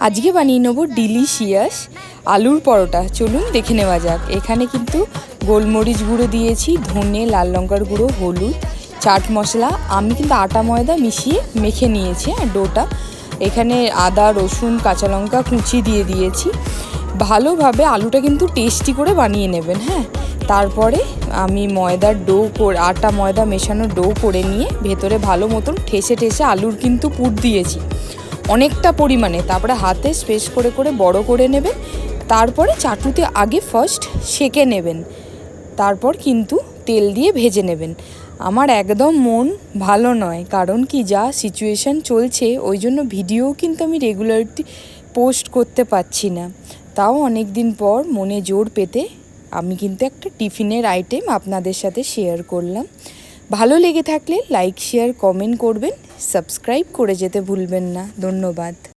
আজকে বানিয়ে নেব ডিলিশিয়াস আলুর পরোটা। চলুন দেখে নেওয়া যাক। এখানে কিন্তু গোলমরিচ গুঁড়ো দিয়েছি, ধনে, লাল লঙ্কার গুঁড়ো, হলুদ, চাট মশলা। আমি কিন্তু আটা ময়দা মিশিয়ে মেখে নিয়েছি ডোটা। এখানে আদা, রসুন, কাঁচা লঙ্কা কুচি দিয়ে দিয়েছি। ভালোভাবে আলুটা কিন্তু টেস্টি করে বানিয়ে নেবেন। হ্যাঁ, তারপরে আমি ময়দার ডো করে, আটা ময়দা মেশানো ডো করে নিয়ে ভেতরে ভালো মতন ঠেসে ঠেসে আলুর কিন্তু পুর দিয়েছি অনেকটা পরিমাণে। তারপরে হাতে স্পেস করে করে বড় করে নেবেন। তারপরে চাটুতে আগে ফার্স্ট সেঁকে নেবেন, তারপর কিন্তু তেল দিয়ে ভেজে নেবেন। আমার একদম মন ভালো নয়, কারণ কি যা সিচুয়েশান চলছে ওই জন্য ভিডিও কিন্তু আমি রেগুলারলি পোস্ট করতে পারছি না। তাও অনেক দিন পর মনে জোর পেতে আমি কিন্তু একটা টিফিনের আইটেম আপনাদের সাথে শেয়ার করলাম। ভালো লেগে থাকলে লাইক, শেয়ার, কমেন্ট করবেন, সাবস্ক্রাইব করে যেতে ভুলবেন না। ধন্যবাদ।